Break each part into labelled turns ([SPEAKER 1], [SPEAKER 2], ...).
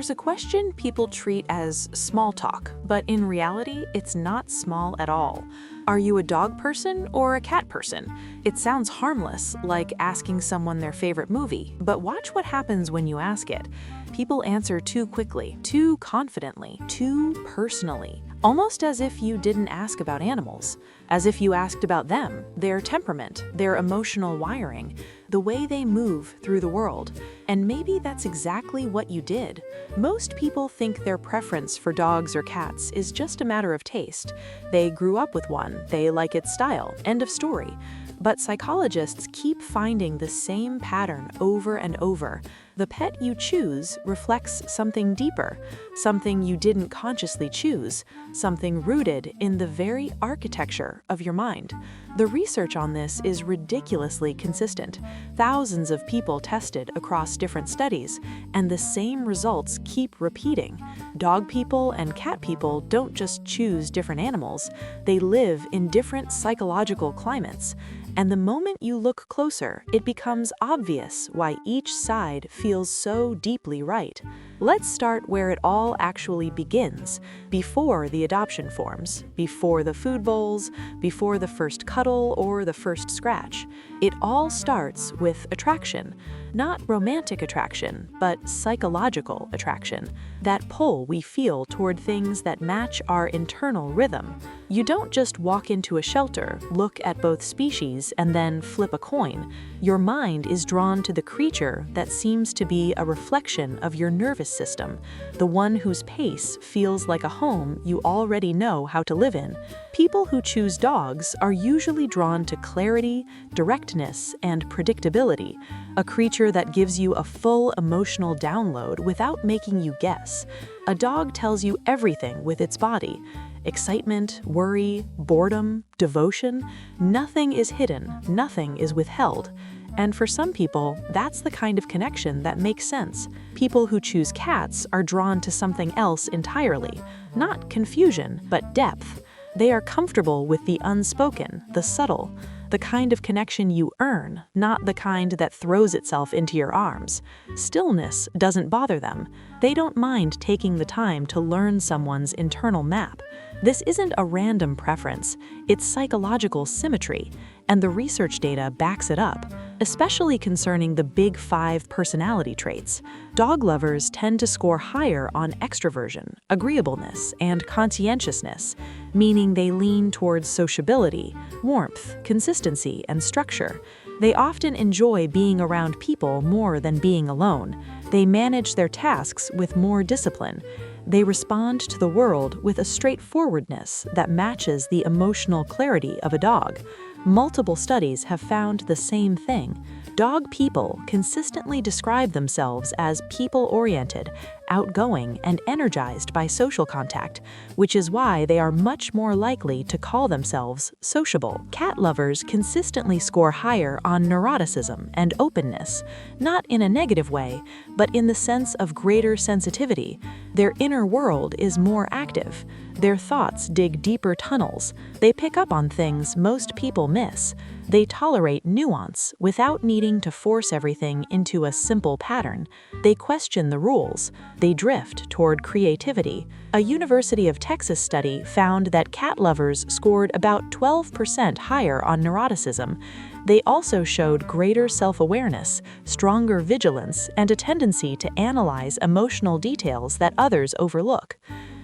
[SPEAKER 1] There's a question people treat as small talk, but in reality, it's not small at all. Are you a dog person or a cat person? It sounds harmless, like asking someone their favorite movie, but watch what happens when you ask it. People answer too quickly, too confidently, too personally, almost as if you didn't ask about animals, as if you asked about them, their temperament, their emotional wiring, the way they move through the world. And maybe that's exactly what you did. Most people think their preference for dogs or cats is just a matter of taste. They grew up with one, they like its style, end of story. But psychologists keep finding the same pattern over and over. The pet you choose reflects something deeper, something you didn't consciously choose, something rooted in the very architecture of your mind. The research on this is ridiculously consistent. Thousands of people tested across different studies, and the same results keep repeating. Dog people and cat people don't just choose different animals, they live in different psychological climates. And the moment you look closer, it becomes obvious why each side feels so deeply right. Let's start where it all actually begins, before the adoption forms, before the food bowls, before the first cuddle or the first scratch. It all starts with attraction. Not romantic attraction, but psychological attraction. That pull we feel toward things that match our internal rhythm. You don't just walk into a shelter, look at both species, and then flip a coin. Your mind is drawn to the creature that seems to be a reflection of your nervous system, the one whose pace feels like a home you already know how to live in. People who choose dogs are usually drawn to clarity, directness, and predictability, a creature that gives you a full emotional download without making you guess. A dog tells you everything with its body. Excitement, worry, boredom, devotion, nothing is hidden, nothing is withheld. And for some people, that's the kind of connection that makes sense. People who choose cats are drawn to something else entirely, not confusion, but depth. They are comfortable with the unspoken, the subtle, the kind of connection you earn, not the kind that throws itself into your arms. Stillness doesn't bother them. They don't mind taking the time to learn someone's internal map. This isn't a random preference, it's psychological symmetry, and the research data backs it up, especially concerning the big 5 personality traits. Dog lovers tend to score higher on extroversion, agreeableness, and conscientiousness, meaning they lean towards sociability, warmth, consistency, and structure. They often enjoy being around people more than being alone. They manage their tasks with more discipline. They respond to the world with a straightforwardness that matches the emotional clarity of a dog. Multiple studies have found the same thing. Dog people consistently describe themselves as people-oriented, outgoing, and energized by social contact, which is why they are much more likely to call themselves sociable. Cat lovers consistently score higher on neuroticism and openness, not in a negative way, but in the sense of greater sensitivity. Their inner world is more active. Their thoughts dig deeper tunnels. They pick up on things most people miss. They tolerate nuance without needing to force everything into a simple pattern. They question the rules. They drift toward creativity. A University of Texas study found that cat lovers scored about 12% higher on neuroticism. They also showed greater self-awareness, stronger vigilance, and a tendency to analyze emotional details that others overlook.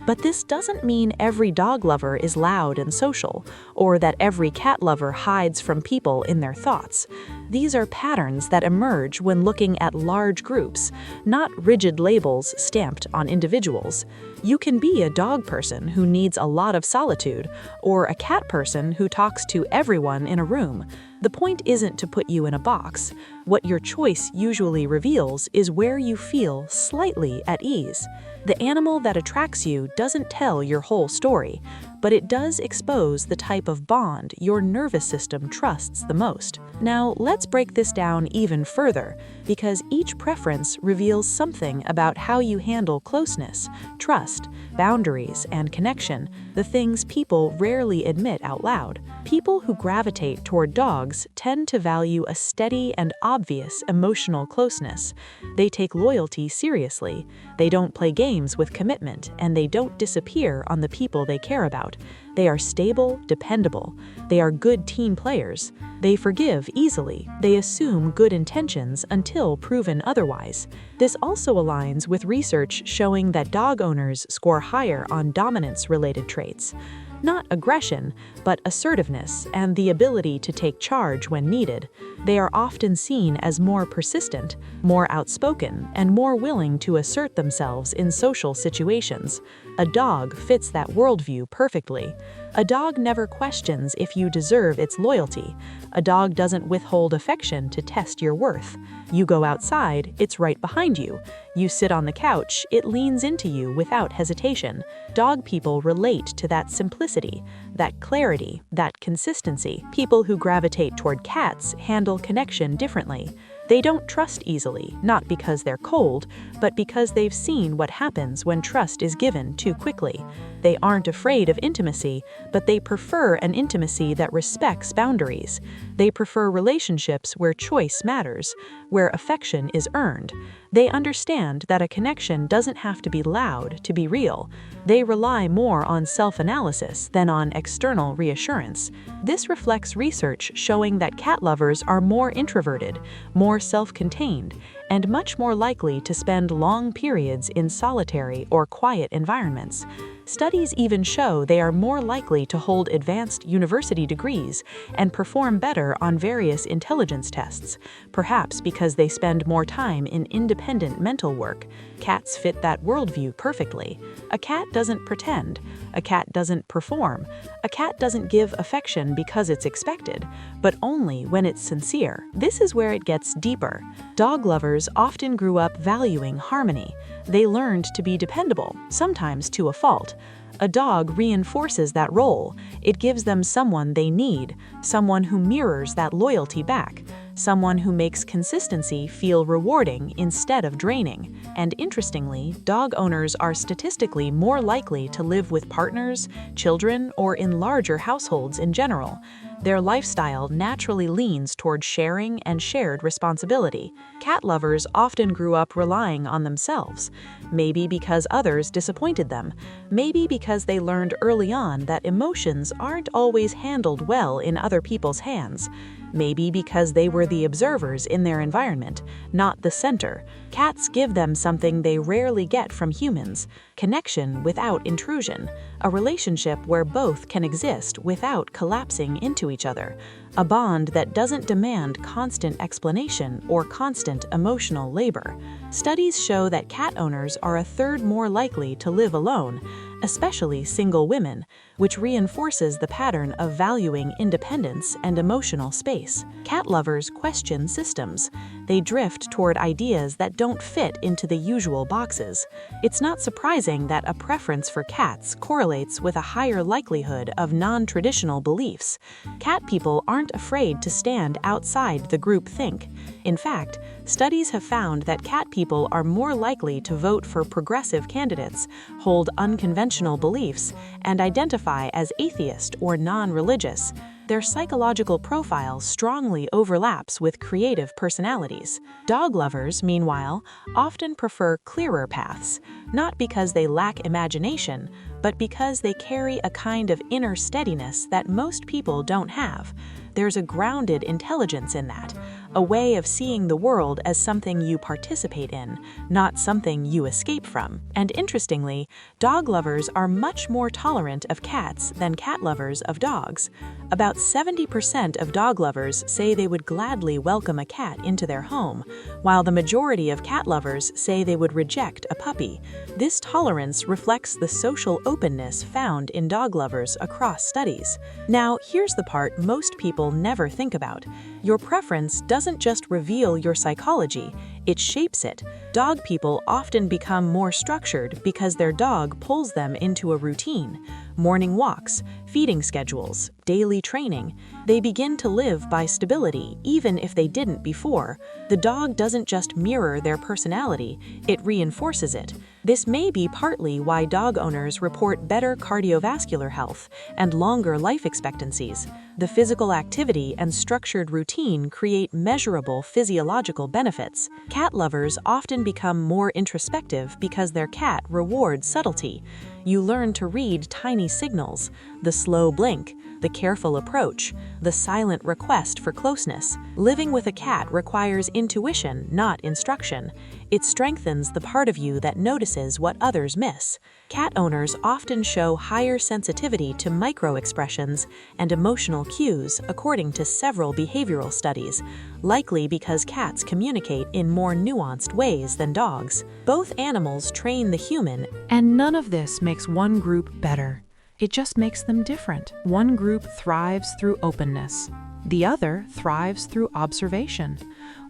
[SPEAKER 1] But this doesn't mean every dog lover is loud and social, or that every cat lover hides from people in their thoughts. These are patterns that emerge when looking at large groups, not rigid labels stamped on individuals. You can be a dog person who needs a lot of solitude, or a cat person who talks to everyone in a room. The point isn't to put you in a box. What your choice usually reveals is where you feel slightly at ease. The animal that attracts you doesn't tell your whole story, but it does expose the type of bond your nervous system trusts the most. Now, let's break this down even further, because each preference reveals something about how you handle closeness, trust, boundaries, and connection, the things people rarely admit out loud. People who gravitate toward dogs tend to value a steady and obvious emotional closeness. They take loyalty seriously, they don't play games with commitment, and they don't disappear on the people they care about. They are stable, dependable. They are good team players. They forgive easily. They assume good intentions until proven otherwise. This also aligns with research showing that dog owners score higher on dominance-related traits. Not aggression, but assertiveness and the ability to take charge when needed. They are often seen as more persistent, more outspoken, and more willing to assert themselves in social situations. A dog fits that worldview perfectly. A dog never questions if you deserve its loyalty. A dog doesn't withhold affection to test your worth. You go outside, it's right behind you. You sit on the couch, it leans into you without hesitation. Dog people relate to that simplicity, that clarity, that consistency. People who gravitate toward cats handle connection differently. They don't trust easily, not because they're cold, but because they've seen what happens when trust is given too quickly. They aren't afraid of intimacy, but they prefer an intimacy that respects boundaries. They prefer relationships where choice matters, where affection is earned. They understand that a connection doesn't have to be loud to be real. They rely more on self-analysis than on external reassurance. This reflects research showing that cat lovers are more introverted, more self-contained, and much more likely to spend long periods in solitary or quiet environments. Studies even show they are more likely to hold advanced university degrees and perform better on various intelligence tests, perhaps because they spend more time in independent mental work. Cats fit that worldview perfectly. A cat doesn't pretend. A cat doesn't perform. A cat doesn't give affection because it's expected, but only when it's sincere. This is where it gets deeper. Dog lovers often grew up valuing harmony. They learned to be dependable, sometimes to a fault. A dog reinforces that role. It gives them someone they need, someone who mirrors that loyalty back, someone who makes consistency feel rewarding instead of draining. And interestingly, dog owners are statistically more likely to live with partners, children, or in larger households in general. Their lifestyle naturally leans toward sharing and shared responsibility. Cat lovers often grew up relying on themselves, maybe because others disappointed them, maybe because they learned early on that emotions aren't always handled well in other people's hands. Maybe because they were the observers in their environment, not the center. Cats give them something they rarely get from humans: connection without intrusion, a relationship where both can exist without collapsing into each other, a bond that doesn't demand constant explanation or constant emotional labor. Studies show that cat owners are a third more likely to live alone, especially single women, which reinforces the pattern of valuing independence and emotional space. Cat lovers question systems. They drift toward ideas that don't fit into the usual boxes. It's not surprising that a preference for cats correlates with a higher likelihood of non-traditional beliefs. Cat people aren't afraid to stand outside the group think. In fact, studies have found that cat people are more likely to vote for progressive candidates, hold unconventional beliefs, and identify as atheist or non-religious. Their psychological profile strongly overlaps with creative personalities. Dog lovers, meanwhile, often prefer clearer paths, not because they lack imagination, but because they carry a kind of inner steadiness that most people don't have. There's a grounded intelligence in that, a way of seeing the world as something you participate in, not something you escape from. And interestingly, dog lovers are much more tolerant of cats than cat lovers of dogs. About 70% of dog lovers say they would gladly welcome a cat into their home, while the majority of cat lovers say they would reject a puppy. This tolerance reflects the social openness found in dog lovers across studies. Now, here's the part most people never think about. Your preference doesn't doesn't just reveal your psychology, it shapes it. Dog people often become more structured because their dog pulls them into a routine. Morning walks, feeding schedules, daily training. They begin to live by stability, even if they didn't before. The dog doesn't just mirror their personality, it reinforces it. This may be partly why dog owners report better cardiovascular health and longer life expectancies. The physical activity and structured routine create measurable physiological benefits. Cat lovers often become more introspective because their cat rewards subtlety. You learn to read tiny signals, the slow blink, the careful approach, the silent request for closeness. Living with a cat requires intuition, not instruction. It strengthens the part of you that notices what others miss. Cat owners often show higher sensitivity to micro-expressions and emotional cues according to several behavioral studies, likely because cats communicate in more nuanced ways than dogs. Both animals train the human, and none of this makes one group better. It just makes them different. One group thrives through openness. The other thrives through observation.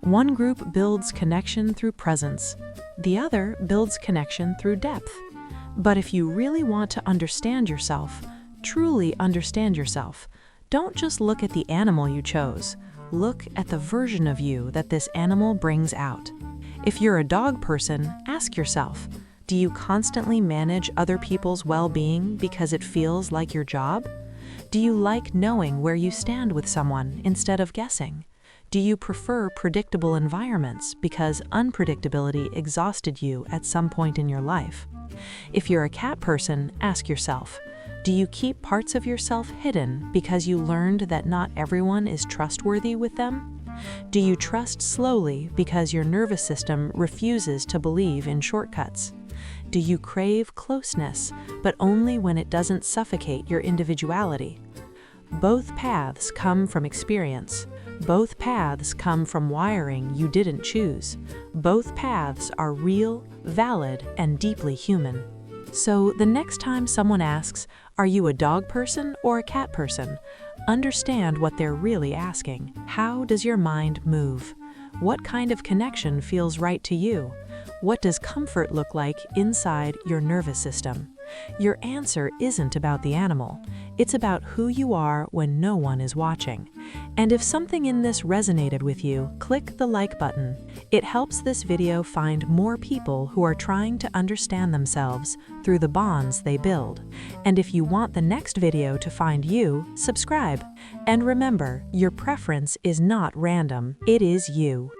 [SPEAKER 1] One group builds connection through presence. The other builds connection through depth. But if you really want to understand yourself, truly understand yourself, don't just look at the animal you chose. Look at the version of you that this animal brings out. If you're a dog person, ask yourself, do you constantly manage other people's well-being because it feels like your job? Do you like knowing where you stand with someone instead of guessing? Do you prefer predictable environments because unpredictability exhausted you at some point in your life? If you're a cat person, ask yourself, do you keep parts of yourself hidden because you learned that not everyone is trustworthy with them? Do you trust slowly because your nervous system refuses to believe in shortcuts? Do you crave closeness, but only when it doesn't suffocate your individuality? Both paths come from experience. Both paths come from wiring you didn't choose. Both paths are real, valid, and deeply human. So the next time someone asks, are you a dog person or a cat person? Understand what they're really asking. How does your mind move? What kind of connection feels right to you? What does comfort look like inside your nervous system? Your answer isn't about the animal. It's about who you are when no one is watching. And if something in this resonated with you, click the like button. It helps this video find more people who are trying to understand themselves through the bonds they build. And if you want the next video to find you, subscribe. And remember, your preference is not random. It is you.